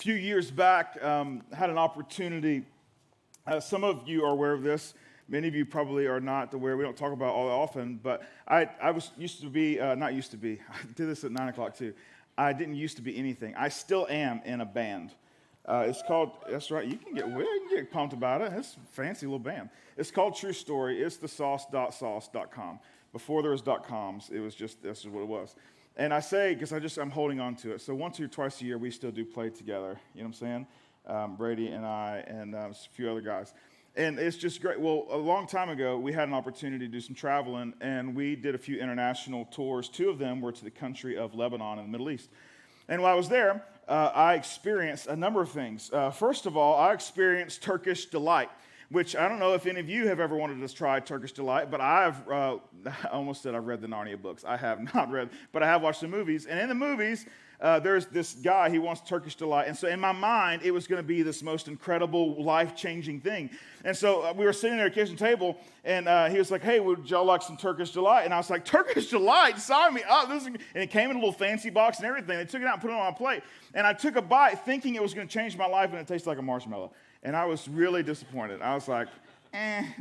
few years back, had an opportunity. Some of you are aware of this. Many of you probably are not aware. We don't talk about it all that often, but I was used to be, not used to be. I did this at 9 o'clock too. I didn't used to be anything. I still am in a band. It's called, that's right, you can get pumped about it. It's a fancy little band. It's called True Story. It's the sauce.sauce.com. Before there was .coms, it was just, this is what it was. And I say, because I'm holding on to it. So once or twice a year, we still do play together. You know what I'm saying? Brady and I and a few other guys. And it's just great. Well, a long time ago, we had an opportunity to do some traveling, and we did a few international tours. 2 of them were to the country of Lebanon in the Middle East. And while I was there, I experienced a number of things. First of all, I experienced Turkish delight, which I don't know if any of you have ever wanted to try Turkish delight, but I almost said I've read the Narnia books. I have not read, but I have watched the movies. And in the movies, there's this guy, he wants Turkish delight. And so in my mind, it was going to be this most incredible, life-changing thing. And so we were sitting there at the kitchen table, and he was like, hey, would y'all like some Turkish delight? And I was like, Turkish delight? Sign me up. And it came in a little fancy box and everything. They took it out and put it on my plate. And I took a bite thinking it was going to change my life, and it tasted like a marshmallow. And I was really disappointed. I was like,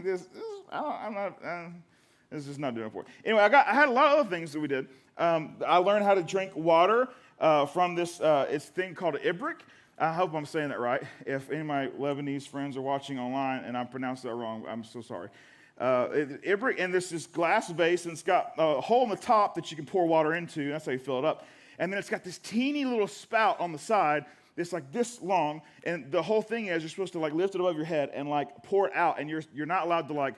this is just not doing it for me. Anyway, I had a lot of other things that we did. I learned how to drink water from this it's thing called an ibrik. I hope I'm saying that right. If any of my Lebanese friends are watching online and I pronounced that wrong, I'm so sorry. Ibrik, and this glass vase, and it's got a hole in the top that you can pour water into, and that's how you fill it up. And then it's got this teeny little spout on the side. It's like this long, and the whole thing is you're supposed to like lift it above your head and like pour it out, and you're not allowed to like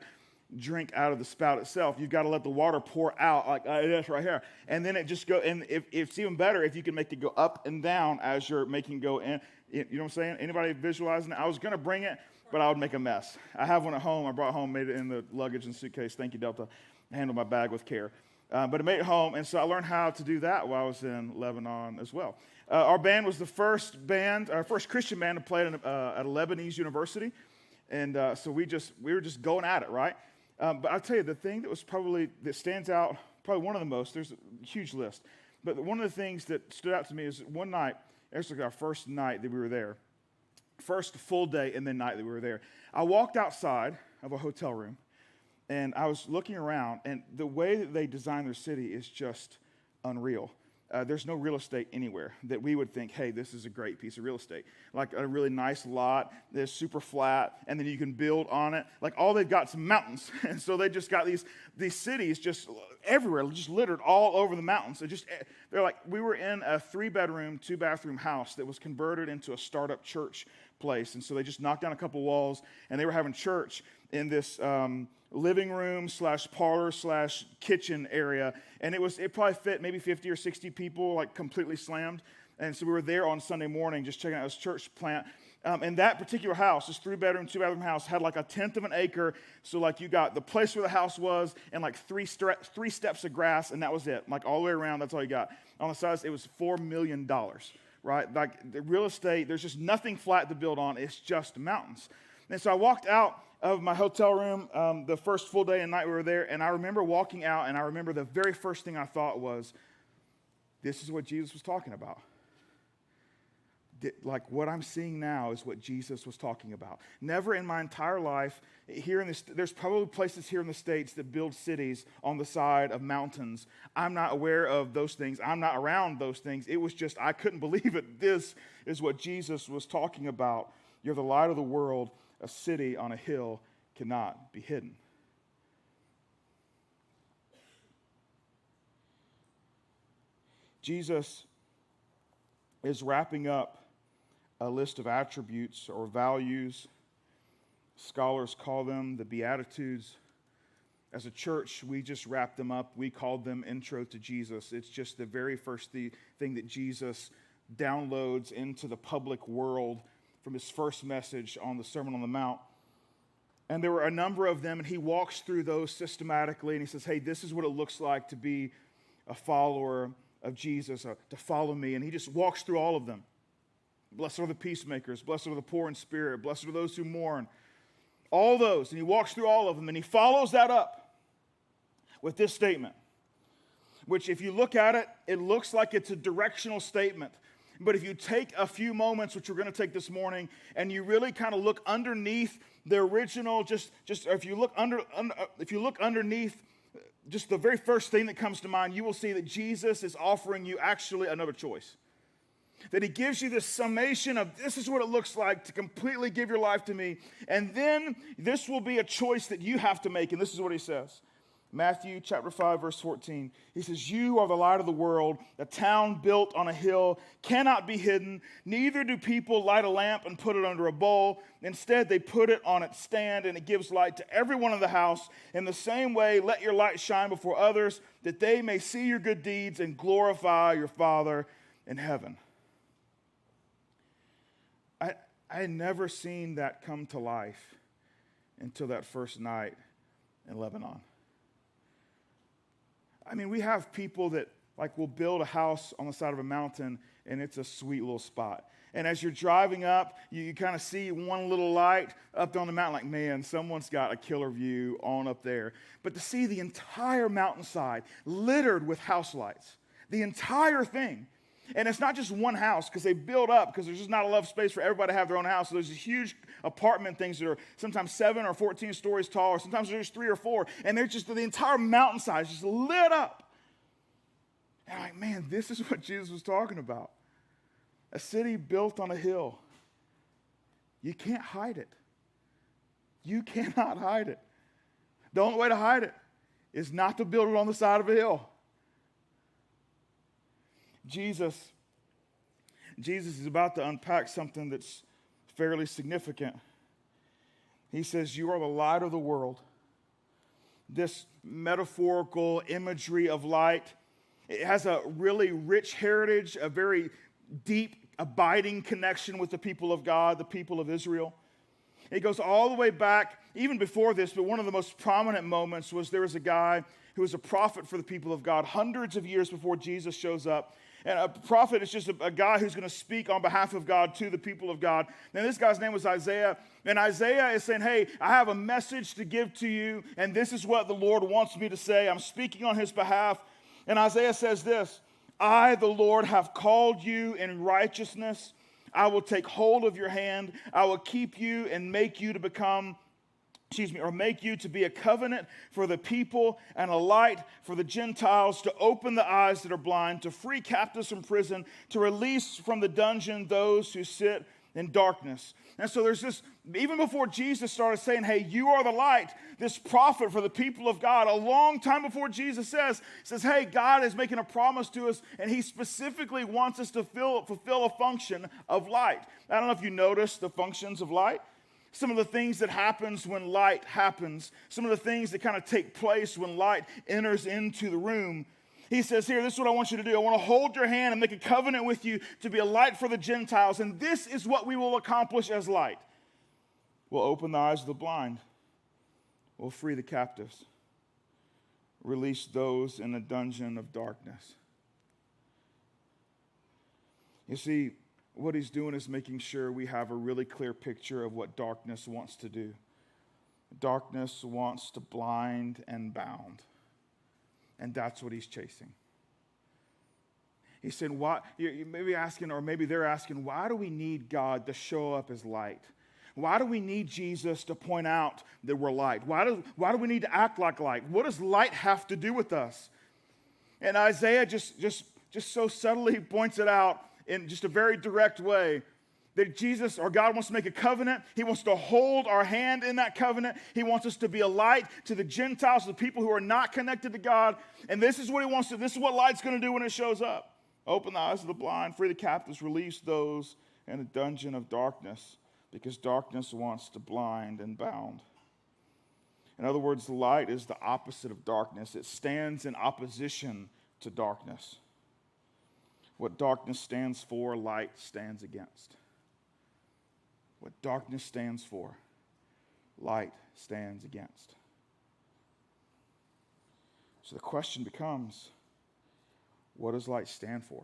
drink out of the spout itself. You've got to let the water pour out like this right here, and then it just go. And it's even better if you can make it go up and down as you're making go in. You know what I'm saying? Anybody visualizing it? I was gonna bring it, but I would make a mess. I have one at home. I brought home, made it in the luggage and suitcase. Thank you, Delta. I handled my bag with care. But I made it home, and so I learned how to do that while I was in Lebanon as well. Our band was the first Christian band to play at a Lebanese university, and so we were just going at it, right? But I'll tell you, the thing that stands out, probably one of the most, there's a huge list, but one of the things that stood out to me is one night, it was like our first night that we were there, first full day and then night that we were there. I walked outside of a hotel room, and I was looking around, and the way that they design their city is just unreal. There's no real estate anywhere that we would think, hey, this is a great piece of real estate. Like a really nice lot that's super flat, and then you can build on it. Like all they've got is mountains. And so they just got these cities just everywhere, just littered all over the mountains. They're like, we were in a 3-bedroom, 2-bathroom house that was converted into a startup church place. And so they just knocked down a couple walls, and they were having church in this living room / parlor / kitchen area, and it probably fit maybe 50 or 60 people, like completely slammed. And so we were there on Sunday morning just checking out this church plant. And that particular house, this 3-bedroom, 2-bathroom house, had like 1/10 of an acre. So like you got the place where the house was and like three steps of grass, and that was it. Like all the way around, that's all you got. On the sides, it was $4 million, right? Like the real estate, there's just nothing flat to build on. It's just mountains. And so I walked out of my hotel room the first full day and night we were there, and I remember walking out, and I remember the very first thing I thought was, this is what Jesus was talking about. Like what I'm seeing now is what Jesus was talking about. Never in my entire life, there's probably places here in the States that build cities on the side of mountains. I'm not aware of those things. I'm not around those things. It was just, I couldn't believe it. This is what Jesus was talking about. You're the light of the world. A city on a hill cannot be hidden. Jesus is wrapping up a list of attributes or values. Scholars call them the Beatitudes. As a church, we just wrapped them up. We called them Intro to Jesus. It's just the very first thing that Jesus downloads into the public world from his first message on the Sermon on the Mount. And there were a number of them, and he walks through those systematically, and he says, hey, this is what it looks like to be a follower of Jesus, to follow me. And he just walks through all of them. Blessed are the peacemakers, blessed are the poor in spirit, blessed are those who mourn. All those, and he walks through all of them, and he follows that up with this statement, which if you look at it, it looks like it's a directional statement. But if you take a few moments, which we're going to take this morning, and you really kind of look underneath the original, if you look underneath just the very first thing that comes to mind, you will see that Jesus is offering you actually another choice. That he gives you this summation of this is what it looks like to completely give your life to me. And then this will be a choice that you have to make. And this is what he says. Matthew chapter 5, verse 14. He says, you are the light of the world. A town built on a hill cannot be hidden. Neither do people light a lamp and put it under a bowl. Instead, they put it on its stand, and it gives light to everyone in the house. In the same way, let your light shine before others, that they may see your good deeds and glorify your Father in heaven. I had never seen that come to life until that first night in Lebanon. I mean, we have people that will build a house on the side of a mountain, and it's a sweet little spot. And as you're driving up, you kind of see one little light up on the mountain, like, man, someone's got a killer view on up there. But to see the entire mountainside littered with house lights, the entire thing. And it's not just one house, because they build up, because there's just not enough space for everybody to have their own house. So there's these huge apartment things that are sometimes 7 or 14 stories tall, or sometimes there's 3 or 4, and they're just, the entire mountainside is just lit up. And I'm like, man, this is what Jesus was talking about. A city built on a hill. You can't hide it. You cannot hide it. The only way to hide it is not to build it on the side of a hill. Jesus is about to unpack something that's fairly significant. He says, you are the light of the world. This metaphorical imagery of light, it has a really rich heritage, a very deep, abiding connection with the people of God, the people of Israel. It goes all the way back, even before this, but one of the most prominent moments was there was a guy who was a prophet for the people of God hundreds of years before Jesus shows up. And a prophet is just a guy who's going to speak on behalf of God to the people of God. And this guy's name was Isaiah. And Isaiah is saying, hey, I have a message to give to you, and this is what the Lord wants me to say. I'm speaking on his behalf. And Isaiah says this, I, the Lord, have called you in righteousness. I will take hold of your hand. I will keep you and make you to become make you to be a covenant for the people and a light for the Gentiles, to open the eyes that are blind, to free captives from prison, to release from the dungeon those who sit in darkness. And so there's this, even before Jesus started saying, hey, you are the light, this prophet for the people of God, a long time before Jesus says, hey, God is making a promise to us, and he specifically wants us to fulfill a function of light. I don't know if you notice the functions of light. Some of the things that happens when light happens, some of the things that kind of take place when light enters into the room. He says here, this is what I want you to do. I want to hold your hand and make a covenant with you to be a light for the Gentiles, and this is what we will accomplish as light. We'll open the eyes of the blind. We'll free the captives. Release those in the dungeon of darkness. You see, what he's doing is making sure we have a really clear picture of what darkness wants to do. Darkness wants to blind and bound. And that's what he's chasing. He said, why? You may be asking, or maybe they're asking, why do we need God to show up as light? Why do we need Jesus to point out that we're light? Why do we need to act like light? What does light have to do with us? And Isaiah just so subtly points it out in just a very direct way, that Jesus, or God, wants to make a covenant. He wants to hold our hand in that covenant. He wants us to be a light to the Gentiles, the people who are not connected to God. And this is what he wants to, this is what light's going to do when it shows up. Open the eyes of the blind, free the captives, release those in the dungeon of darkness, because darkness wants to blind and bound. In other words, light is the opposite of darkness. It stands in opposition to darkness. What darkness stands for, light stands against. What darkness stands for, light stands against. So the question becomes, what does light stand for?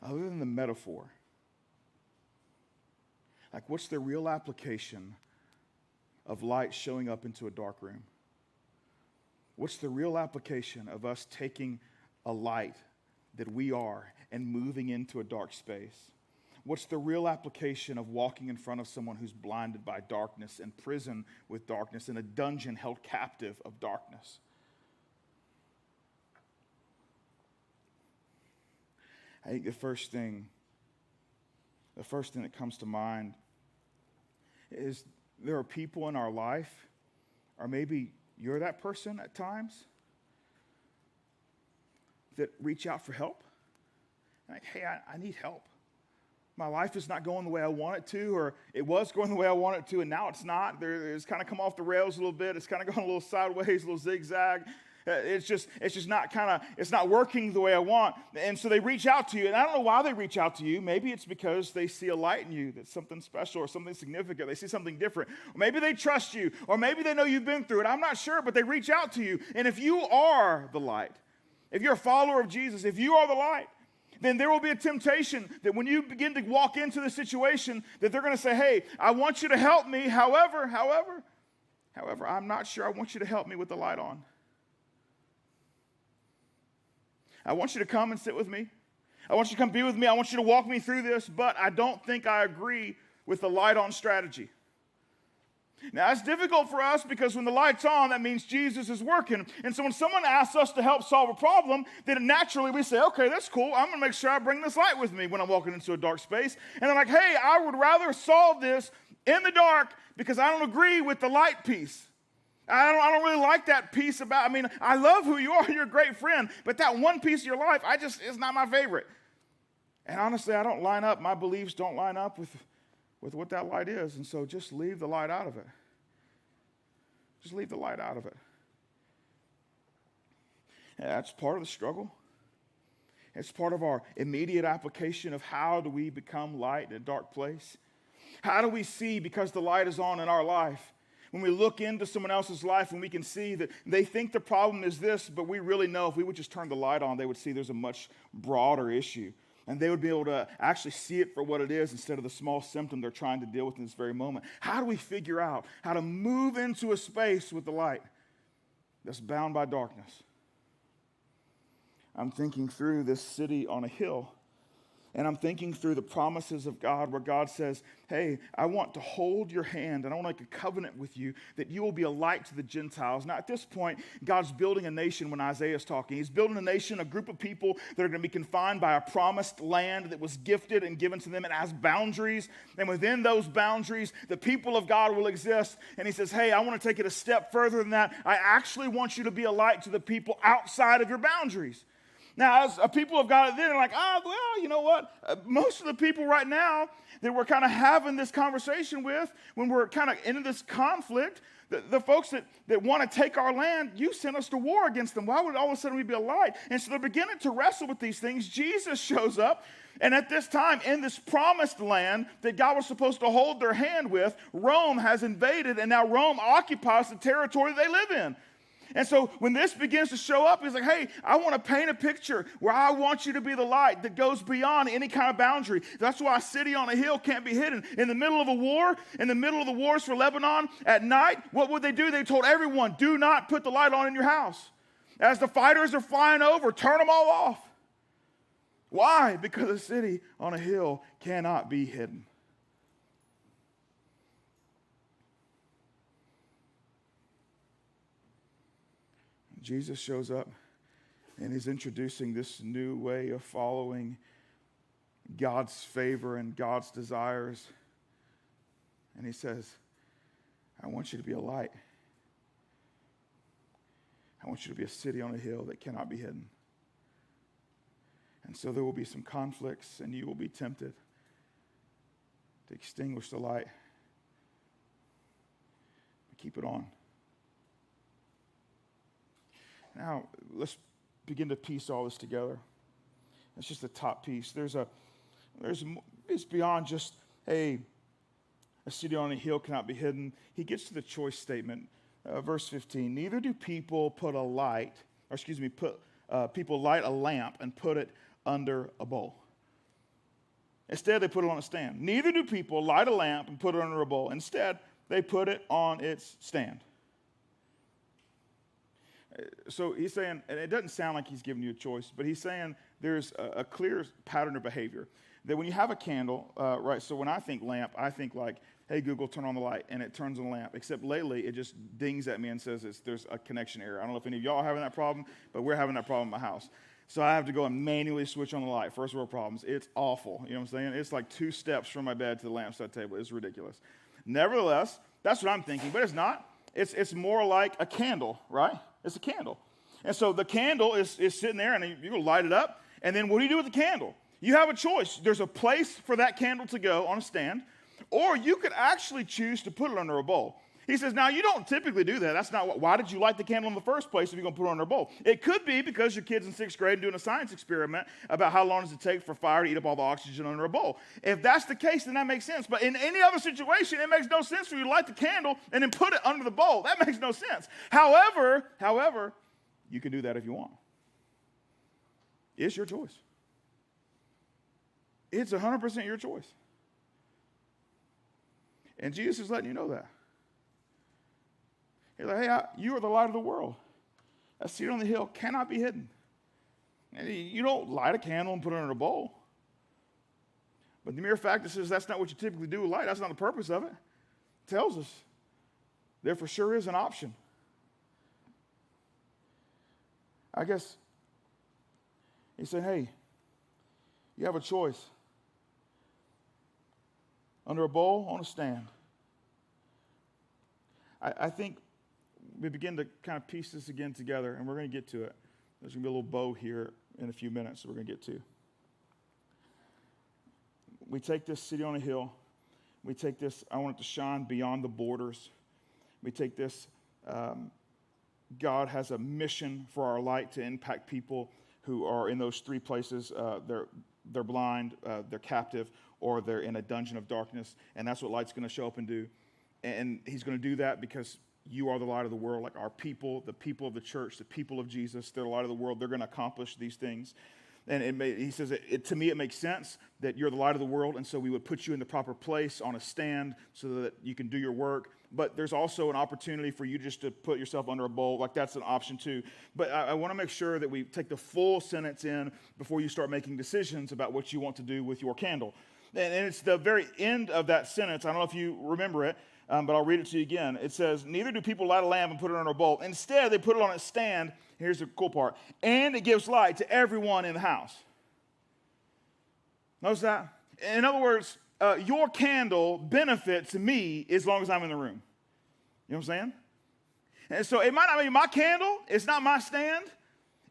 Other than the metaphor, what's the real application of light showing up into a dark room? What's the real application of us taking a light that we are and moving into a dark space? What's the real application of walking in front of someone who's blinded by darkness, in prison with darkness, in a dungeon held captive of darkness? I think the first thing that comes to mind is there are people in our life, or maybe you're that person at times, that reach out for help. Like, hey, I need help. My life is not going the way I want it to, or it was going the way I want it to, and now it's not. It's kind of come off the rails a little bit. It's kind of gone a little sideways, a little zigzag. It's just not it's not working the way I want. And so they reach out to you, and I don't know why they reach out to you. Maybe it's because they see a light in you that's something special or something significant. They see something different. Or maybe they trust you, or maybe they know you've been through it. I'm not sure, but they reach out to you. And if you are the light, if you're a follower of Jesus, if you are the light, then there will be a temptation that when you begin to walk into the situation that they're going to say, hey, I want you to help me. However, I'm not sure I want you to help me with the light on. I want you to come and sit with me. I want you to come be with me. I want you to walk me through this, but I don't think I agree with the light on strategy. Now, that's difficult for us because when the light's on, that means Jesus is working. And so when someone asks us to help solve a problem, then naturally we say, okay, that's cool. I'm going to make sure I bring this light with me when I'm walking into a dark space. And I'm like, hey, I would rather solve this in the dark because I don't agree with the light piece. I don't really like that piece about, I love who you are. You're a great friend. But that one piece of your life, it's not my favorite. And honestly, my beliefs don't line up with what that light is. And so just leave the light out of it. Just leave the light out of it. Yeah, that's part of the struggle. It's part of our immediate application of how do we become light in a dark place? How do we see because the light is on in our life? When we look into someone else's life and we can see that they think the problem is this, but we really know if we would just turn the light on, they would see there's a much broader issue. And they would be able to actually see it for what it is instead of the small symptom they're trying to deal with in this very moment. How do we figure out how to move into a space with the light that's bound by darkness? I'm thinking through this city on a hill. And I'm thinking through the promises of God where God says, hey, I want to hold your hand and I want to make a covenant with you that you will be a light to the Gentiles. Now, at this point, God's building a nation when Isaiah's talking. He's building a nation, a group of people that are going to be confined by a promised land that was gifted and given to them. It has boundaries. And within those boundaries, the people of God will exist. And he says, hey, I want to take it a step further than that. I actually want you to be a light to the people outside of your boundaries. Now, as a people of God, they're like, well, you know what? Most of the people right now that we're kind of having this conversation with, when we're kind of into this conflict, the folks that want to take our land, you sent us to war against them. Why would all of a sudden we be a light? And so they're beginning to wrestle with these things. Jesus shows up, and at this time, in this promised land that God was supposed to hold their hand with, Rome has invaded, and now Rome occupies the territory they live in. And so when this begins to show up, he's like, hey, I want to paint a picture where I want you to be the light that goes beyond any kind of boundary. That's why a city on a hill can't be hidden. In the middle of a war, in the middle of the wars for Lebanon, at night, what would they do? They told everyone, do not put the light on in your house. As the fighters are flying over, turn them all off. Why? Because a city on a hill cannot be hidden. Jesus shows up and he's introducing this new way of following God's favor and God's desires. And he says, I want you to be a light. I want you to be a city on a hill that cannot be hidden. And so there will be some conflicts and you will be tempted to extinguish the light. But keep it on. Now, let's begin to piece all this together. That's just the top piece. It's beyond just, hey, a city on a hill cannot be hidden. He gets to the choice statement, verse 15. Neither do people people light a lamp and put it under a bowl. Instead, they put it on a stand. Neither do people light a lamp and put it under a bowl. Instead, they put it on its stand. So he's saying, and it doesn't sound like he's giving you a choice, but he's saying there's a clear pattern of behavior. That when you have a candle, right, so when I think lamp, I think like, hey, Google, turn on the light, and it turns on the lamp. Except lately, it just dings at me and says there's a connection error. I don't know if any of y'all are having that problem, but we're having that problem in my house. So I have to go and manually switch on the light. First world problems. It's awful. You know what I'm saying? It's like 2 steps from my bed to the lampstand table. It's ridiculous. Nevertheless, that's what I'm thinking, but it's not. It's more like a candle, right? It's a candle. And so the candle is sitting there, and you're going to light it up, and then what do you do with the candle? You have a choice. There's a place for that candle to go on a stand, or you could actually choose to put it under a bowl. He says, now, you don't typically do that. That's not why did you light the candle in the first place if you're going to put it under a bowl? It could be because your kid's in 6th grade doing a science experiment about how long does it take for fire to eat up all the oxygen under a bowl. If that's the case, then that makes sense. But in any other situation, it makes no sense for you to light the candle and then put it under the bowl. That makes no sense. However, you can do that if you want. It's your choice. It's 100% your choice. And Jesus is letting you know that. He's like, hey, you are the light of the world. A city on the hill cannot be hidden. And you don't light a candle and put it in a bowl. But the mere fact that says that's not what you typically do with light, that's not the purpose of it. It tells us there for sure is an option. I guess he said, hey, you have a choice. Under a bowl, on a stand. I think we begin to kind of piece this again together, and we're going to get to it. There's going to be a little bow here in a few minutes that we're going to get to. We take this city on a hill. We take this, I want it to shine beyond the borders. We take this, God has a mission for our light to impact people who are in those 3 places. They're blind, they're captive, or they're in a dungeon of darkness, and that's what light's going to show up and do. And he's going to do that because you are the light of the world, like our people, the people of the church, the people of Jesus. They're the light of the world. They're going to accomplish these things. And he says, to me, it makes sense that you're the light of the world, and so we would put you in the proper place on a stand so that you can do your work. But there's also an opportunity for you just to put yourself under a bowl. Like, that's an option too. But I want to make sure that we take the full sentence in before you start making decisions about what you want to do with your candle. And it's the very end of that sentence. I don't know if you remember it, but I'll read it to you again. It says, neither do people light a lamp and put it under a bowl. Instead, they put it on a stand. Here's the cool part. And it gives light to everyone in the house. Notice that? In other words, your candle benefits me as long as I'm in the room. You know what I'm saying? And so it might not be my candle. It's not my stand.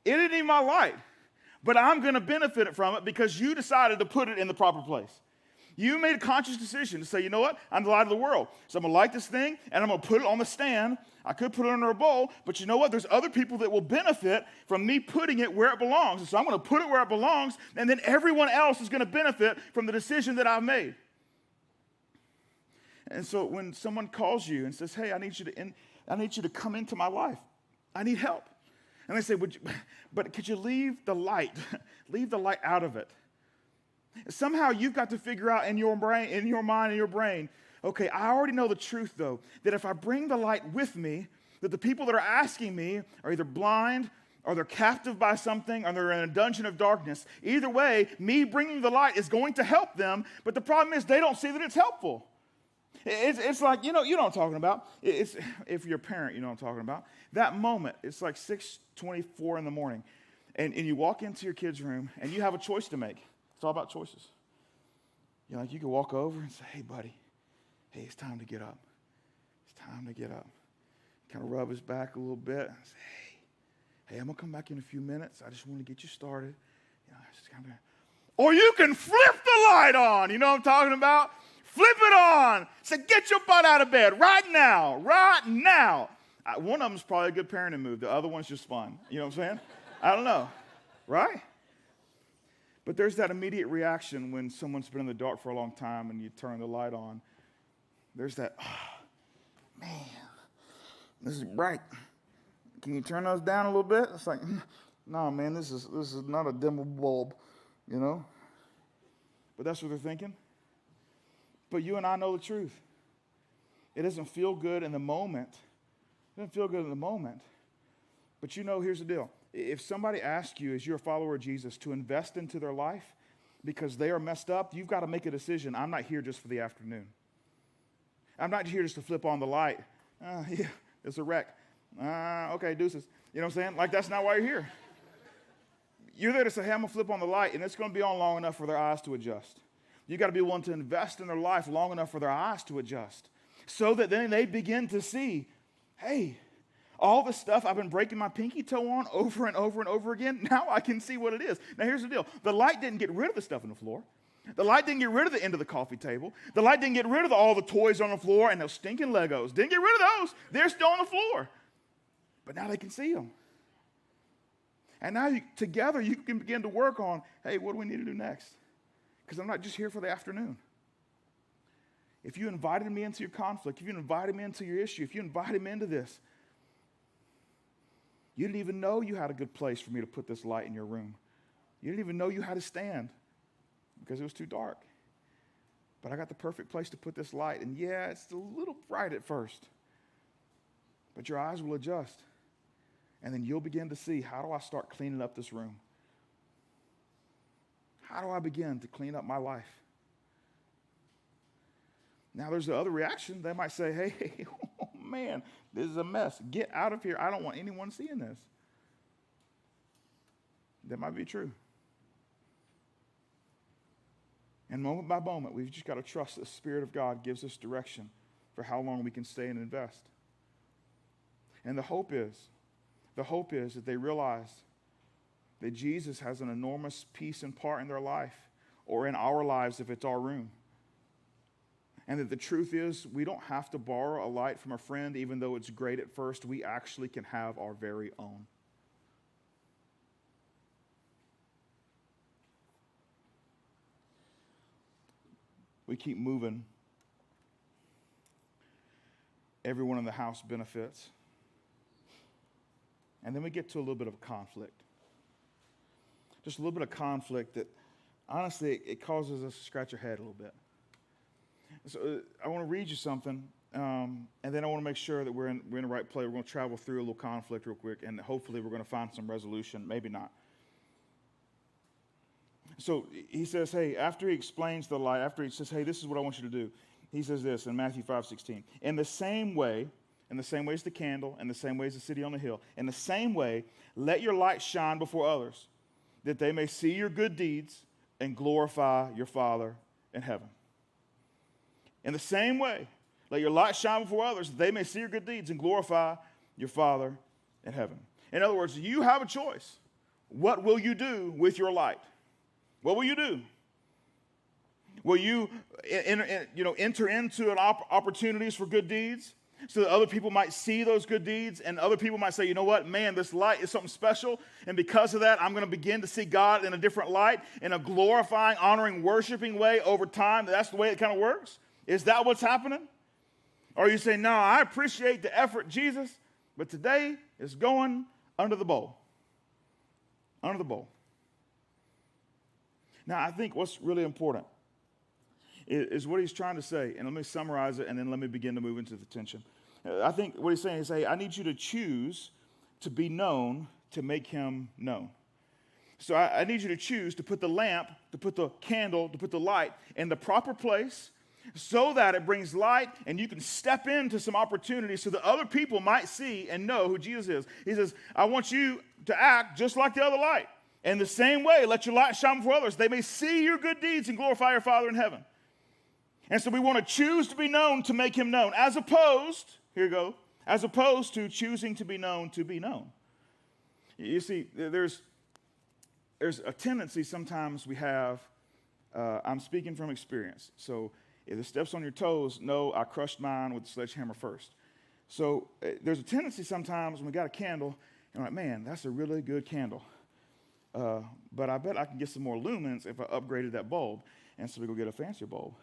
It isn't even my light. But I'm going to benefit from it because you decided to put it in the proper place. You made a conscious decision to say, you know what? I'm the light of the world. So I'm going to light this thing, and I'm going to put it on the stand. I could put it under a bowl, but you know what? There's other people that will benefit from me putting it where it belongs. And so I'm going to put it where it belongs, and then everyone else is going to benefit from the decision that I've made. And so when someone calls you and says, hey, I need you to come into my life. I need help. And they say, but could you leave the light out of it? Somehow you've got to figure out in your brain, in your mind, in your brain, okay, I already know the truth, though, that if I bring the light with me, that the people that are asking me are either blind or they're captive by something or they're in a dungeon of darkness. Either way, me bringing the light is going to help them, but the problem is they don't see that it's helpful. It's like, you know what I'm talking about. If you're a parent, you know what I'm talking about. That moment, it's like 6:24 in the morning, and you walk into your kid's room, and you have a choice to make. It's all about choices. You can walk over and say, hey, buddy, hey, it's time to get up. It's time to get up. Kind of rub his back a little bit and say, hey, I'm going to come back in a few minutes. I just want to get you started. Just kind of. Or you can flip the light on. You know what I'm talking about? Flip it on. Say, get your butt out of bed right now. Right now. One of them is probably a good parenting move. The other one's just fun. You know what I'm saying? I don't know. Right? But there's that immediate reaction when someone's been in the dark for a long time and you turn the light on. There's that, man, this is bright. Can you turn those down a little bit? It's like, no, man, this is not a dimmable bulb, you know? But that's what they're thinking. But you and I know the truth. It doesn't feel good in the moment. It doesn't feel good in the moment. But here's the deal. If somebody asks you, as you're a follower of Jesus, to invest into their life because they are messed up, you've got to make a decision. I'm not here just for the afternoon. I'm not here just to flip on the light. Yeah, it's a wreck. Okay, deuces. You know what I'm saying? Like, that's not why you're here. You're there to say, hey, I'm going to flip on the light, and it's going to be on long enough for their eyes to adjust. You got to be willing to invest in their life long enough for their eyes to adjust so that then they begin to see, hey, all the stuff I've been breaking my pinky toe on over and over and over again, now I can see what it is. Now, here's the deal. The light didn't get rid of the stuff on the floor. The light didn't get rid of the end of the coffee table. The light didn't get rid of all the toys on the floor and those stinking Legos. Didn't get rid of those. They're still on the floor. But now they can see them. And now together you can begin to work on, hey, what do we need to do next? Because I'm not just here for the afternoon. If you invited me into your conflict, if you invited me into your issue, if you invited me into this, you didn't even know you had a good place for me to put this light in your room. You didn't even know you had to stand because it was too dark. But I got the perfect place to put this light. And yeah, it's a little bright at first. But your eyes will adjust. And then you'll begin to see, how do I start cleaning up this room? How do I begin to clean up my life? Now, there's the other reaction. They might say, hey, oh man, this is a mess. Get out of here. I don't want anyone seeing this. That might be true. And moment by moment, we've just got to trust that the Spirit of God gives us direction for how long we can stay and invest. And the hope is that they realize that Jesus has an enormous piece and part in their life, or in our lives if it's our room. And that the truth is, we don't have to borrow a light from a friend, even though it's great at first. We actually can have our very own. We keep moving. Everyone in the house benefits. And then we get to a little bit of conflict. Just a little bit of conflict that, honestly, it causes us to scratch our head a little bit. So I want to read you something, and then I want to make sure that we're in the right place. We're going to travel through a little conflict real quick, and hopefully we're going to find some resolution. Maybe not. So he says, hey, after he explains the light, after he says, hey, this is what I want you to do, he says this in Matthew 5:16. In the same way as the candle, and the same way as the city on the hill, in the same way, let your light shine before others, that they may see your good deeds and glorify your Father in heaven. In the same way, let your light shine before others, that they may see your good deeds and glorify your Father in heaven. In other words, you have a choice. What will you do with your light? What will you do? Will you enter into opportunities for good deeds so that other people might see those good deeds, and other people might say, you know what, man, this light is something special, and because of that, I'm going to begin to see God in a different light, in a glorifying, honoring, worshiping way over time. That's the way it kind of works. Is that what's happening? Or you say, no, I appreciate the effort, Jesus, but today is going under the bowl. Under the bowl. Now, I think what's really important is what he's trying to say, and let me summarize it, and then let me begin to move into the tension. I think what he's saying is, hey, I need you to choose to be known to make him known. So I need you to choose to put the lamp, to put the candle, to put the light in the proper place, so that it brings light and you can step into some opportunities so that other people might see and know who Jesus is. He says, I want you to act just like the other light. In the same way, let your light shine before others. They may see your good deeds and glorify your Father in heaven. And so we want to choose to be known to make him known, as opposed to choosing to be known to be known. You see, there's a tendency sometimes we have, I'm speaking from experience, so if it steps on your toes, no, I crushed mine with the sledgehammer first. So there's a tendency sometimes when we got a candle, and we're like, man, that's a really good candle. But I bet I can get some more lumens if I upgraded that bulb. And so we go get a fancier bulb.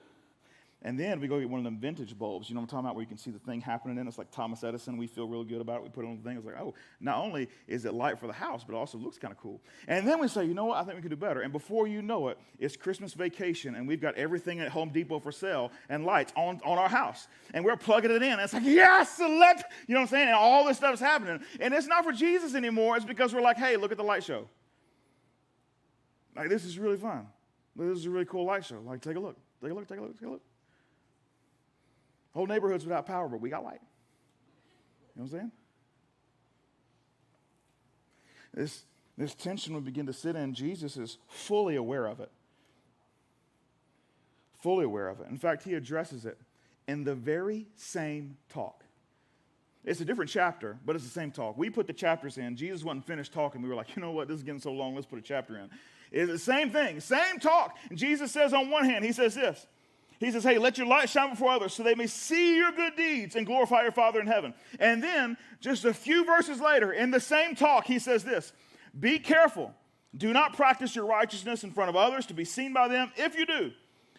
And then we go get one of them vintage bulbs. You know what I'm talking about, where you can see the thing happening in. It's like Thomas Edison. We feel really good about it. We put it on the thing. It's like, oh, not only is it light for the house, but it also looks kind of cool. And then we say, you know what? I think we can do better. And before you know it, it's Christmas vacation, and we've got everything at Home Depot for sale and lights on our house. And we're plugging it in. And it's like, yes, you know what I'm saying? And all this stuff is happening. And it's not for Jesus anymore. It's because we're like, hey, look at the light show. Like, this is really fun. This is a really cool light show. Like, take a look. Take a look, take a look, take a look. Whole neighborhood's without power, but we got light. You know what I'm saying? This tension we begin to sit in, Jesus is fully aware of it. Fully aware of it. In fact, he addresses it in the very same talk. It's a different chapter, but it's the same talk. We put the chapters in. Jesus wasn't finished talking. We were like, you know what, this is getting so long, let's put a chapter in. It's the same thing, same talk. And Jesus says on one hand, he says this. He says, hey, let your light shine before others so they may see your good deeds and glorify your Father in heaven. And then, just a few verses later, in the same talk, he says this, be careful. Do not practice your righteousness in front of others to be seen by them. If you do,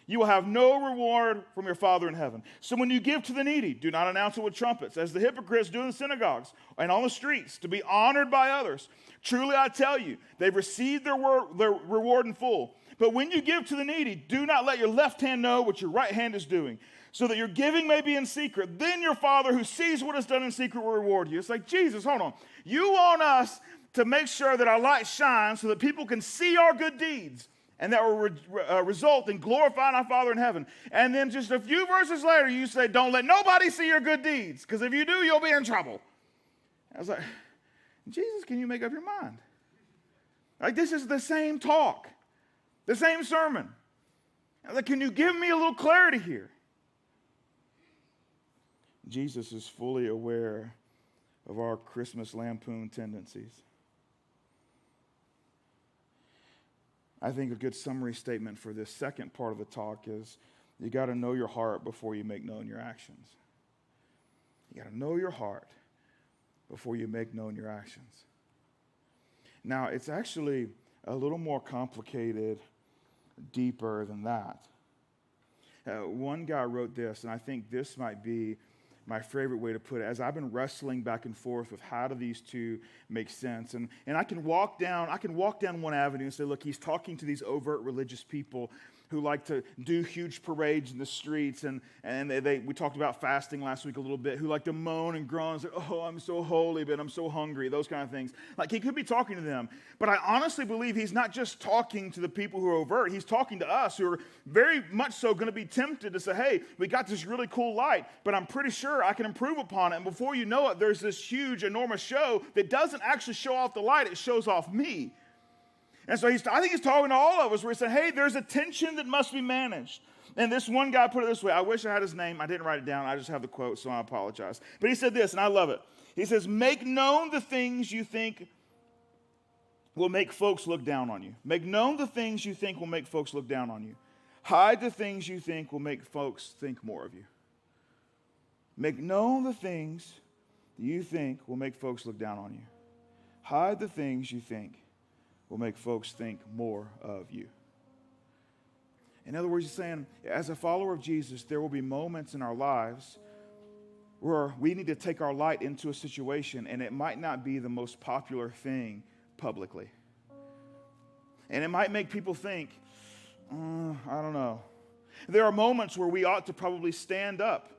you will have no reward from your Father in heaven. So when you give to the needy, do not announce it with trumpets, as the hypocrites do in the synagogues and on the streets, to be honored by others. Truly I tell you, they've received their reward in full. But when you give to the needy, do not let your left hand know what your right hand is doing, so that your giving may be in secret. Then your Father who sees what is done in secret will reward you. It's like, Jesus, hold on. You want us to make sure that our light shines so that people can see our good deeds, and that will result in glorifying our Father in heaven. And then just a few verses later, you say, don't let nobody see your good deeds, because if you do, you'll be in trouble. I was like, Jesus, can you make up your mind? Like, this is the same talk. The same sermon. I was like, can you give me a little clarity here? Jesus is fully aware of our Christmas lampoon tendencies. I think a good summary statement for this second part of the talk is you got to know your heart before you make known your actions. You got to know your heart before you make known your actions. Now, it's actually a little more complicated, deeper than that. One guy wrote this, and I think this might be my favorite way to put it, as I've been wrestling back and forth with how do these two make sense. And I can walk down one avenue and say, look, he's talking to these overt religious people who like to do huge parades in the streets, and we talked about fasting last week a little bit, who like to moan and groan and say, oh, I'm so holy, but I'm so hungry, those kind of things. Like, he could be talking to them, but I honestly believe he's not just talking to the people who are overt, he's talking to us who are very much so going to be tempted to say, hey, we got this really cool light, but I'm pretty sure I can improve upon it, and before you know it, there's this huge, enormous show that doesn't actually show off the light, it shows off me. And so I think he's talking to all of us where he said, hey, there's a tension that must be managed. And this one guy put it this way. I wish I had his name. I didn't write it down. I just have the quote, so I apologize. But he said this, and I love it. He says, make known the things you think will make folks look down on you. Make known the things you think will make folks look down on you. Hide the things you think will make folks think more of you. Make known the things that you think will make folks look down on you. Hide the things you think will make folks think more of you. In other words, he's saying, as a follower of Jesus, there will be moments in our lives where we need to take our light into a situation, and it might not be the most popular thing publicly. And it might make people think, I don't know. There are moments where we ought to probably stand up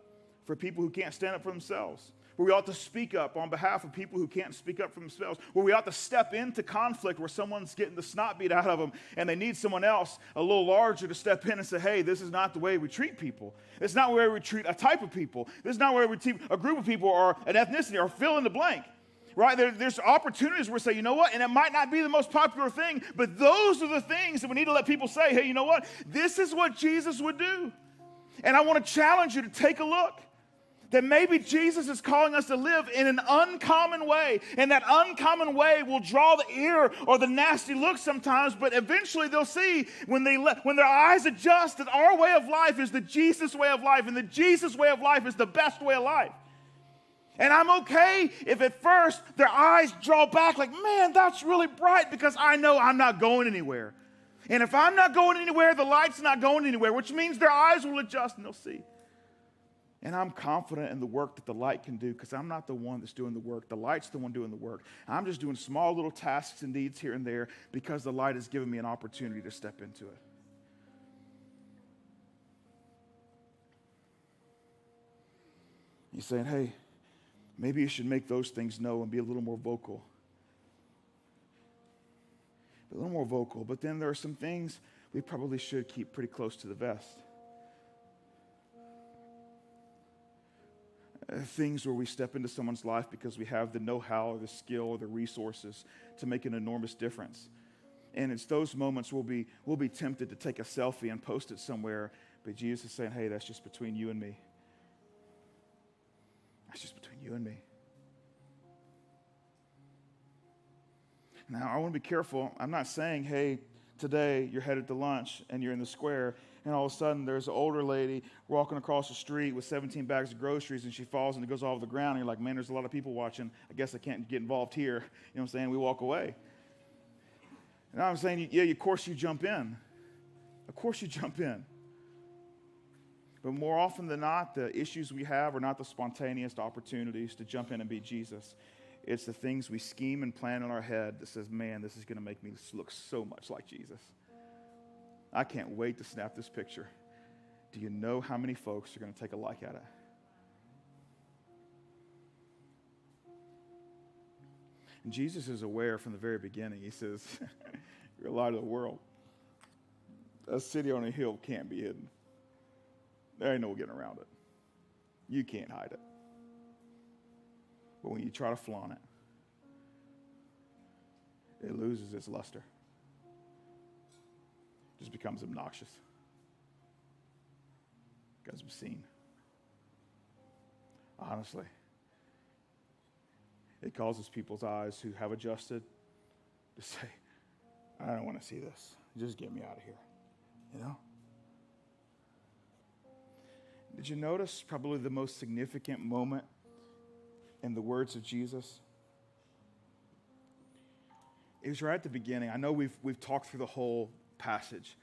for people who can't stand up for themselves, where we ought to speak up on behalf of people who can't speak up for themselves, where we ought to step into conflict where someone's getting the snot beat out of them and they need someone else a little larger to step in and say, hey, this is not the way we treat people. It's not the way we treat a type of people. This is not the way we treat a group of people or an ethnicity or fill in the blank. Right? There's opportunities where we say, you know what? And it might not be the most popular thing, but those are the things that we need to let people say, hey, you know what? This is what Jesus would do. And I want to challenge you to take a look. That maybe Jesus is calling us to live in an uncommon way. And that uncommon way will draw the ear or the nasty look sometimes, but eventually they'll see when their eyes adjust that our way of life is the Jesus way of life, and the Jesus way of life is the best way of life. And I'm okay if at first their eyes draw back like, man, that's really bright because I know I'm not going anywhere. And if I'm not going anywhere, the light's not going anywhere, which means their eyes will adjust and they'll see. And I'm confident in the work that the light can do because I'm not the one that's doing the work. The light's the one doing the work. I'm just doing small little tasks and deeds here and there because the light has given me an opportunity to step into it. He's saying, hey, maybe you should make those things known and be a little more vocal. A little more vocal. But then there are some things we probably should keep pretty close to the vest. Things where we step into someone's life because we have the know-how or the skill or the resources to make an enormous difference. And it's those moments we'll be tempted to take a selfie and post it somewhere, but Jesus is saying, hey, that's just between you and me. That's just between you and me. Now, I want to be careful. I'm not saying, hey, today you're headed to lunch and you're in the square and all of a sudden there's an older lady walking across the street with 17 bags of groceries and she falls and it goes all over the ground and you're like, man, there's a lot of people watching. I guess I can't get involved here. You know what I'm saying? We walk away. And I'm saying, yeah, of course you jump in. Of course you jump in. But more often than not, the issues we have are not the spontaneous opportunities to jump in and be Jesus. It's the things we scheme and plan in our head that says, man, this is going to make me look so much like Jesus. I can't wait to snap this picture. Do you know how many folks are going to take a like at it? And Jesus is aware from the very beginning. He says, you're a light of the world. A city on a hill can't be hidden. There ain't no getting around it. You can't hide it. But when you try to flaunt it, it loses its luster. It just becomes obnoxious. Because I'm seen. Honestly, it causes people's eyes who have adjusted to say, I don't want to see this. Just get me out of here. You know? Did you notice probably the most significant moment in the words of Jesus? It was right at the beginning. I know we've talked through the whole passage.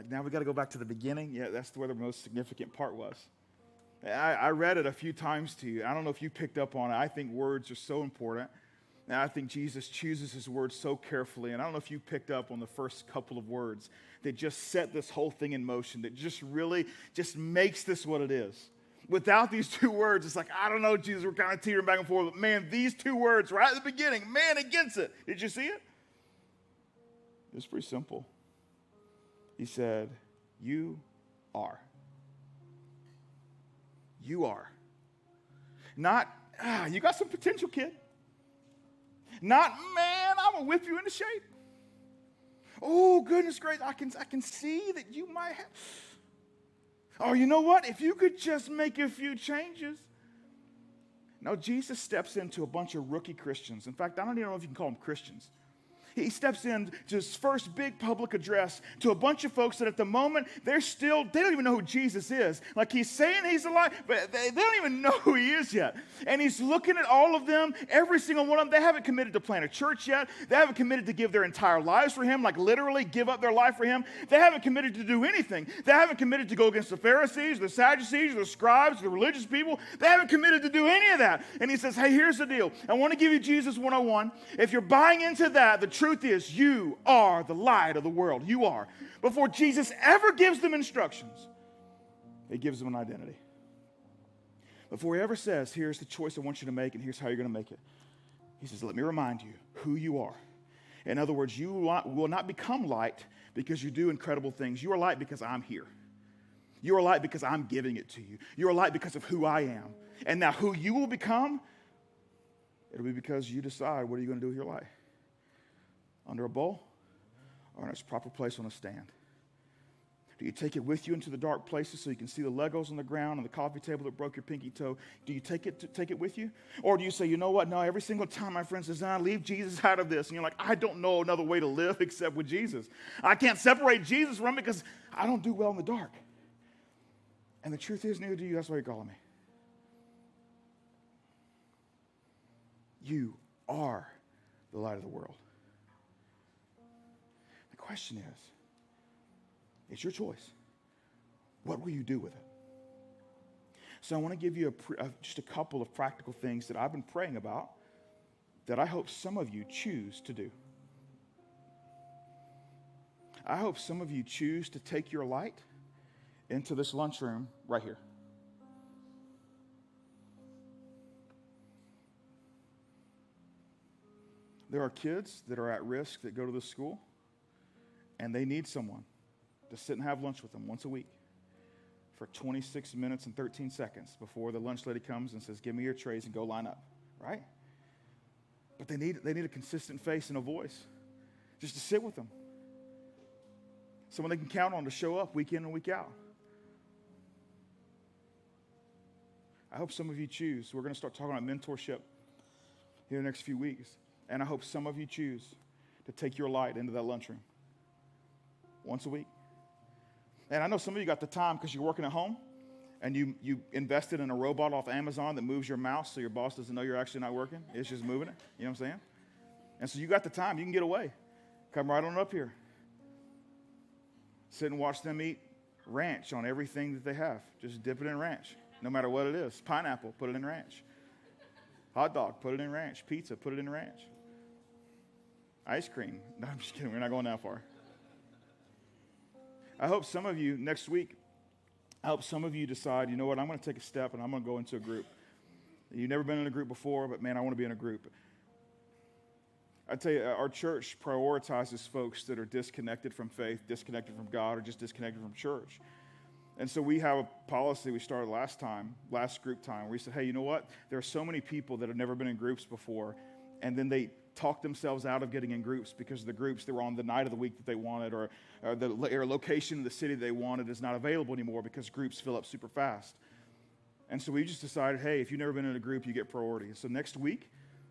Now we got to go back to the beginning. Yeah, that's where the most significant part was. I read it a few times to you. I don't know if you picked up on it. I think words are so important. And I think Jesus chooses his words so carefully. And I don't know if you picked up on the first couple of words that just set this whole thing in motion, that just really just makes this what it is. Without these two words, it's like, I don't know, Jesus, we're kind of teetering back and forth. But man, these two words right at the beginning, man, it gets it. Did you see it? It's pretty simple. He said, you are. You are. Not, you got some potential, kid. Not, man, I'm going to whip you into shape. Oh, goodness gracious, I can see that you might have. Oh, you know what? If you could just make a few changes. Now, Jesus steps into a bunch of rookie Christians. In fact, I don't even know if you can call them Christians. He steps into his first big public address to a bunch of folks that at the moment, they don't even know who Jesus is. Like he's saying he's alive, but they don't even know who he is yet. And he's looking at all of them, every single one of them. They haven't committed to plant a church yet. They haven't committed to give their entire lives for him, like literally give up their life for him. They haven't committed to do anything. They haven't committed to go against the Pharisees, the Sadducees, the scribes, the religious people. They haven't committed to do any of that. And he says, hey, here's the deal. I want to give you Jesus 101. If you're buying into that, the truth is you are the light of the world. You are. Before Jesus ever gives them instructions, he gives them an identity. Before he ever says, here's the choice I want you to make and here's how you're going to make it, he says, let me remind you who you are. In other words, you will not become light because you do incredible things. You are light because I'm here. You are light because I'm giving it to you. You are light because of who I am. And now who you will become, it'll be because you decide what are you going to do with your life. Under a bowl or in its proper place on a stand? Do you take it with you into the dark places so you can see the Legos on the ground and the coffee table that broke your pinky toe? Do you take it with you? Or do you say, you know what? No, every single time my friend says, leave Jesus out of this. And you're like, I don't know another way to live except with Jesus. I can't separate Jesus from it because I don't do well in the dark. And the truth is, neither do you. That's why you're calling me. You are the light of the world. The question is, It's your choice. What will you do with it? So I want to give you just a couple of practical things that I've been praying about that I hope some of you choose to do. I hope some of you choose to take your light into this lunchroom right here. There are kids that are at risk that go to this school, and they need someone to sit and have lunch with them once a week for 26 minutes and 13 seconds before the lunch lady comes and says, give me your trays and go line up, right? But they need a consistent face and a voice just to sit with them. Someone they can count on to show up week in and week out. I hope some of you choose. We're going to start talking about mentorship here in the next few weeks. And I hope some of you choose to take your light into that lunchroom once a week. And I know some of you got the time because you're working at home and you invested in a robot off Amazon that moves your mouse so your boss doesn't know you're actually not working. It's just moving it. You know what I'm saying? And so you got the time. You can get away. Come right on up here. Sit and watch them eat ranch on everything that they have. Just dip it in ranch, no matter what it is. Pineapple, put it in ranch. Hot dog, put it in ranch. Pizza, put it in ranch. Ice cream. No, I'm just kidding. We're not going that far. I hope some of you next week, I hope some of you decide, you know what, I'm going to take a step and I'm going to go into a group. You've never been in a group before, but man, I want to be in a group. I tell you, our church prioritizes folks that are disconnected from faith, disconnected from God, or just disconnected from church. And so we have a policy we started last group time, where we said, hey, you know what? There are so many people that have never been in groups before, and then they talk themselves out of getting in groups because the groups that were on the night of the week that they wanted or the location in the city they wanted is not available anymore because groups fill up super fast. And so we just decided, hey, if you've never been in a group, you get priority. So next week,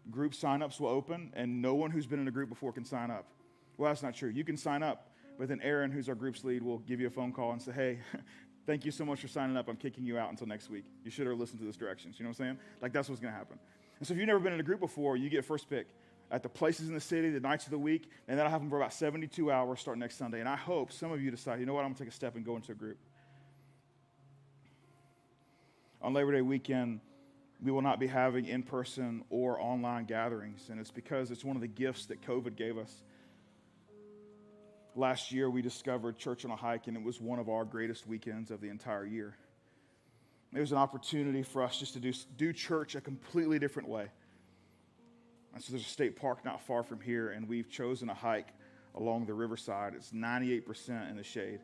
group signups will open, and no one who's been in a group before can sign up. Well, that's not true. You can sign up, but then Aaron, who's our group's lead, will give you a phone call and say, hey, thank you so much for signing up. I'm kicking you out until next week. You should have listened to this directions. You know what I'm saying? Like, that's what's going to happen. And so if you've never been in a group before, you get first pick at the places in the city, the nights of the week, and that'll happen for about 72 hours starting next Sunday. And I hope some of you decide, you know what, I'm going to take a step and go into a group. On Labor Day weekend, we will not be having in-person or online gatherings, and it's because it's one of the gifts that COVID gave us. Last year, we discovered Church on a Hike, and it was one of our greatest weekends of the entire year. It was an opportunity for us just to do church a completely different way. And so there's a state park not far from here, and we've chosen a hike along the riverside. It's 98% in the shade,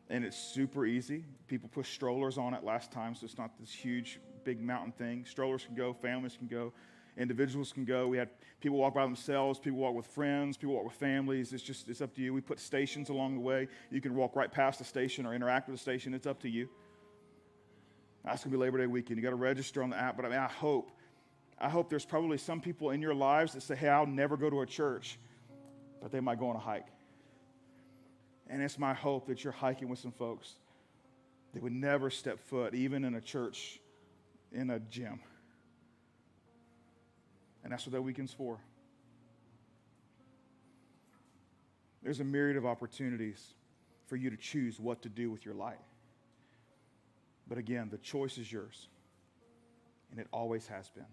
and it's super easy. People push strollers on it last time, so it's not this huge, big mountain thing. Strollers can go, families can go, individuals can go. We had people walk by themselves, people walk with friends, people walk with families. It's up to you. We put stations along the way. You can walk right past the station or interact with the station. It's up to you. That's going to be Labor Day weekend. You got to register on the app, but I hope there's probably some people in your lives that say, hey, I'll never go to a church, but they might go on a hike. And it's my hope that you're hiking with some folks that would never step foot, even in a church, in a gym. And that's what that weekend's for. There's a myriad of opportunities for you to choose what to do with your life. But again, the choice is yours, and it always has been.